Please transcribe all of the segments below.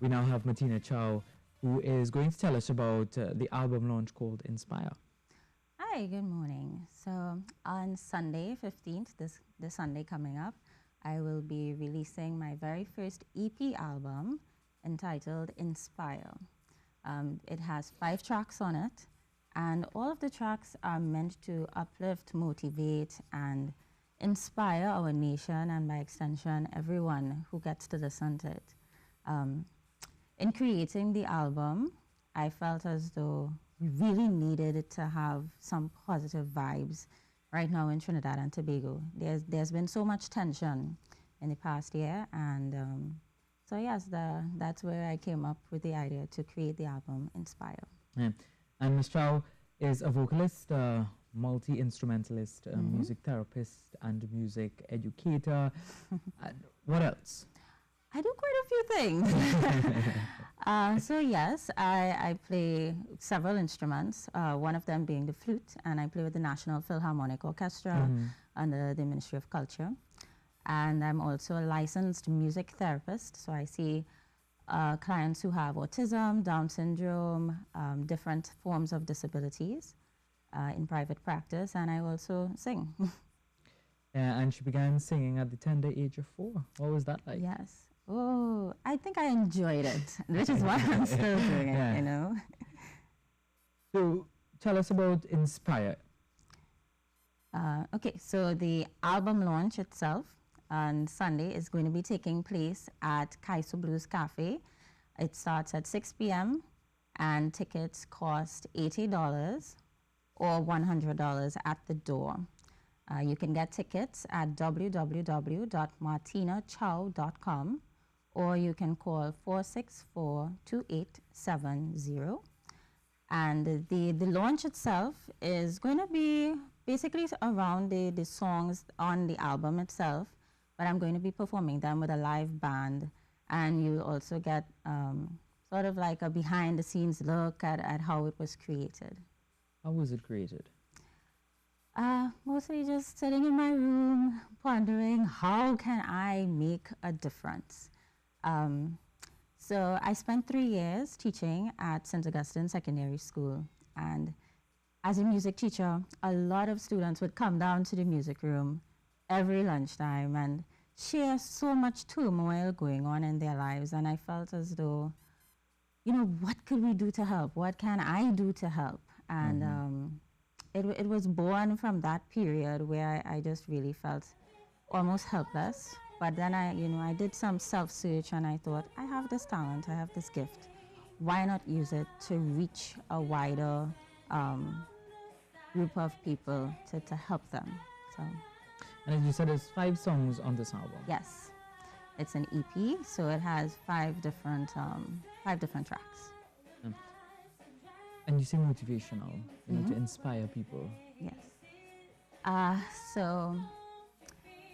we now have Martina Chow, who is going to tell us about the album launch called Inspire. Hi, good morning. So on Sunday 15th, this Sunday coming up, I will be releasing my very first EP album entitled Inspire. It has 5 tracks on it, and all of the tracks are meant to uplift, motivate, and inspire our nation, and by extension, everyone who gets to listen to it. In creating the album, I felt as though we really needed to have some positive vibes right now in Trinidad and Tobago. There's been so much tension in the past year, and so yes, that's where I came up with the idea to create the album Inspire. Yeah. And Ms. Chow is a vocalist, multi-instrumentalist, music therapist, and music educator. What else? I do quite a few things. So yes, I play several instruments, one of them being the flute, and I play with the National Philharmonic Orchestra under the Ministry of Culture. And I'm also a licensed music therapist, so I see clients who have autism, Down syndrome, different forms of disabilities in private practice, and I also sing. And she began singing at the tender age of 4. What was that like? Yes. Oh, I think I enjoyed it, which is why I'm still doing it, you know. So tell us about Inspire. Okay, so the album launch itself on Sunday is going to be taking place at Kaiso Blues Cafe. It starts at 6 p.m. and tickets cost $80 or $100 at the door. You can get tickets at www.martinachow.com, or you can call 464-2870. And the launch itself is going to be basically around the songs on the album itself, but I'm going to be performing them with a live band, and you'll also get sort of like a behind-the-scenes look at how it was created. How was it created? Mostly just sitting in my room, pondering how can I make a difference. So I spent 3 years teaching at St. Augustine Secondary School, and as a music teacher, a lot of students would come down to the music room every lunchtime and share so much turmoil going on in their lives, and I felt as though, you know, what could we do to help? What can I do to help? And it was born from that period where I just really felt almost helpless. But then I did some self-search, and I thought, I have this talent, I have this gift. Why not use it to reach a wider group of people to help them? So. And as you said, there's 5 songs on this album. Yes, it's an EP, so it has 5 different tracks. And you say motivational, you know, to inspire people. Yes. So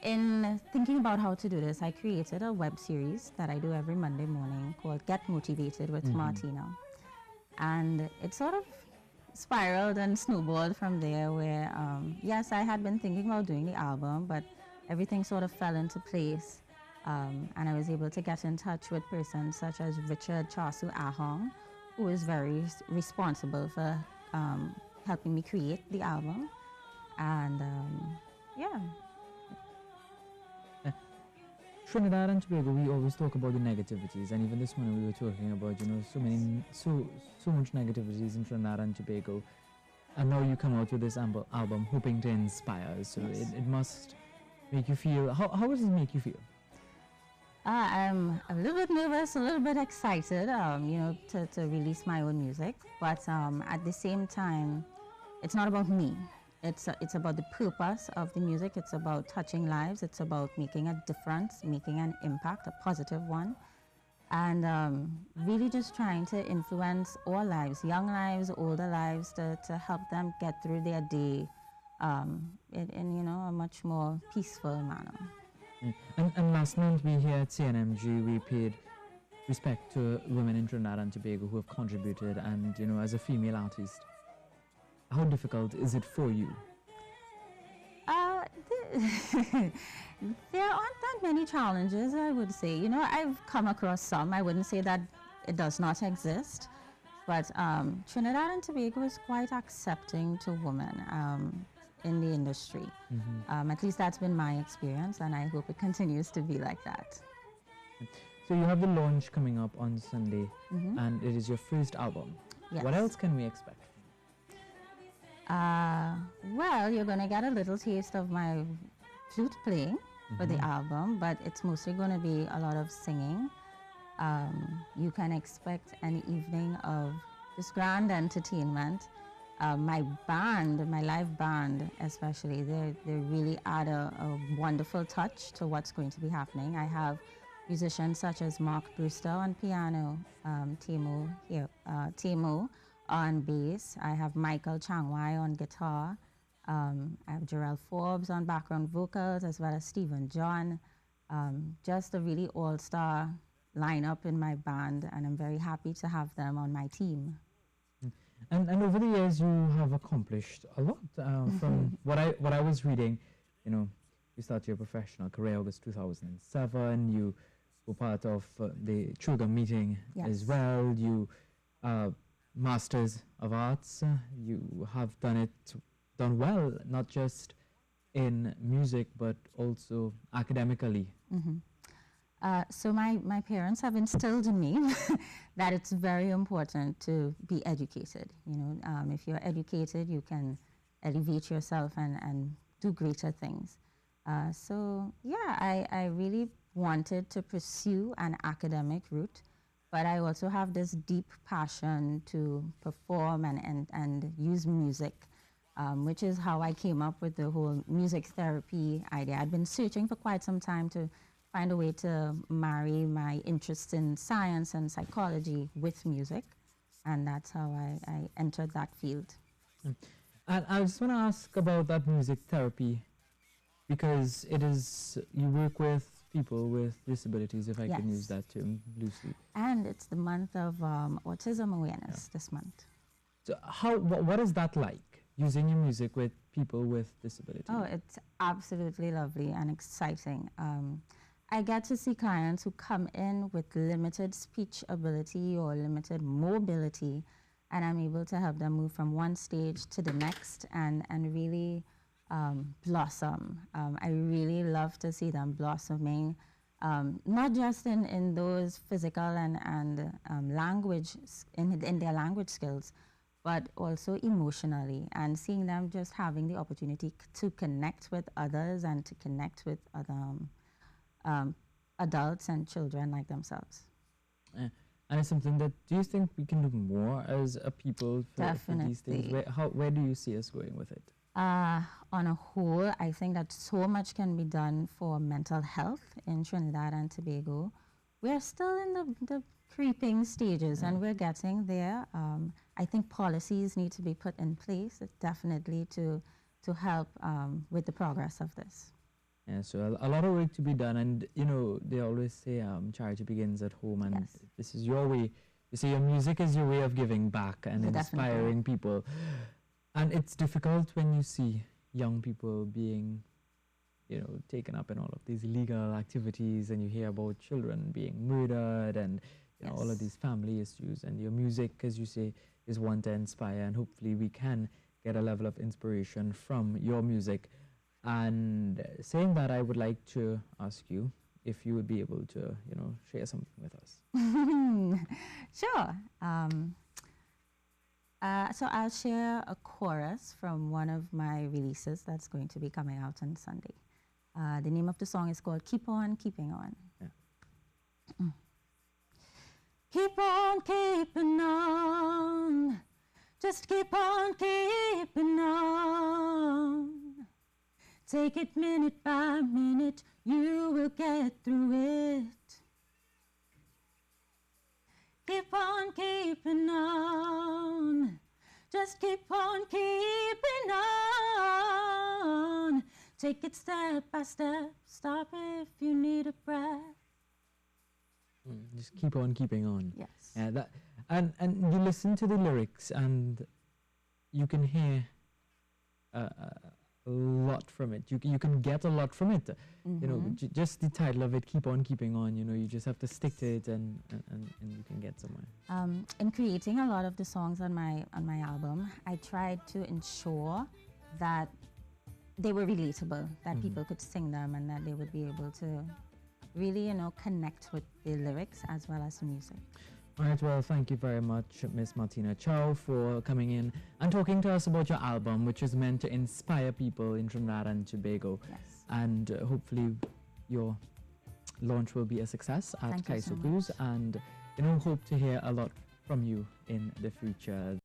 in thinking about how to do this, I created a web series that I do every Monday morning called Get Motivated with Martina. And it sort of spiraled and snowballed from there where, yes, I had been thinking about doing the album, but everything sort of fell into place. And I was able to get in touch with persons such as Richard Chasu Ahong, who is very responsible for helping me create the album. And yeah. Trinidad and Tobago, we always talk about the negativities, and even this morning we were talking about, you know, so much negativities in Trinidad and Tobago, and now you come out with this album hoping to inspire. So yes. it must make you feel. How does it make you feel? I'm a little bit nervous, a little bit excited, you know, to release my own music, but at the same time, it's not about me. It's about the purpose of the music. It's about touching lives. It's about making a difference, making an impact, a positive one, and really just trying to influence all lives, young lives, older lives, to help them get through their day in you know, a much more peaceful manner. And last month we here at CNMG, we paid respect to women in Trinidad and Tobago who have contributed, and you know, as a female artist, how difficult is it for you? There aren't that many challenges, I would say. You know, I've come across some. I wouldn't say that it does not exist. But Trinidad and Tobago is quite accepting to women in the industry. At least that's been my experience, and I hope it continues to be like that. So you have the launch coming up on Sunday, and it is your first album. Yes. What else can we expect? Well, you're going to get a little taste of my flute playing for the album, but it's mostly going to be a lot of singing. You can expect an evening of just grand entertainment. My band, my live band especially, they really add a wonderful touch to what's going to be happening. I have musicians such as Mark Brewster on piano, Timo on bass. I have Michael Changwai on guitar. I have Jarrell Forbes on background vocals, as well as Stephen John. Just a really all-star lineup in my band, and I'm very happy to have them on my team. And over the years, you have accomplished a lot. From what I was reading, you started your professional career August 2007. You were part of the Chugam meeting as well. You Masters of Arts. You have done well, not just in music but also academically. So my parents have instilled in me that it's very important to be educated. If you're educated, you can elevate yourself and do greater things. So yeah, I really wanted to pursue an academic route, but I also have this deep passion to perform and use music, which is how I came up with the whole music therapy idea. I'd been searching for quite some time to find a way to marry my interest in science and psychology with music, and that's how I entered that field. And I just want to ask about that music therapy, because you work with people with disabilities, if I can use that term loosely. And it's the month of autism awareness this month. So what is that like, using your music with people with disabilities? Oh, it's absolutely lovely and exciting. I get to see clients who come in with limited speech ability or limited mobility, and I'm able to help them move from one stage to the next and really blossom. I really love to see them blossoming, not just in those physical and language, in their language skills, but also emotionally, and seeing them just having the opportunity to connect with others and to connect with other adults and children like themselves. And it's something that, do you think we can do more as a people for these things? Where do you see us going with it? On a whole, I think that so much can be done for mental health in Trinidad and Tobago. We're still in the creeping stages, and we're getting there. I think policies need to be put in place, definitely, to help with the progress of this. Yeah, so a lot of work to be done, and they always say charity begins at home, and this is your way. You say your music is your way of giving back and inspiring people. And it's difficult when you see young people being, taken up in all of these illegal activities, and you hear about children being murdered and all of these family issues. And your music, as you say, is one to inspire, and hopefully we can get a level of inspiration from your music. And saying that, I would like to ask you if you would be able to, share something with us. Sure. So I'll share a chorus from one of my releases that's going to be coming out on Sunday. The name of the song is called Keep On Keeping On. Yeah. Keep on keeping on, just keep on keeping on. Take it minute by minute, you will get through it. Keep on keeping on, just keep on keeping on. Take it step by step, stop if you need a breath. Just keep on keeping on. Yes. Yeah, and you listen to the lyrics, and you can hear a a lot from it. You can get a lot from it. You know, just the title of it, Keep On Keeping On, you know, you just have to stick to it and you can get somewhere. In creating a lot of the songs on my album, I tried to ensure that they were relatable, that people could sing them and that they would be able to really, you know, connect with the lyrics as well as the music. All right, well, thank you very much, Miss Martina Chow, for coming in and talking to us about your album, which is meant to inspire people in Trinidad and Tobago. Yes. And hopefully your launch will be a success at Thank you so Kaiso Cruise, and, you know, hope to hear a lot from you in the future.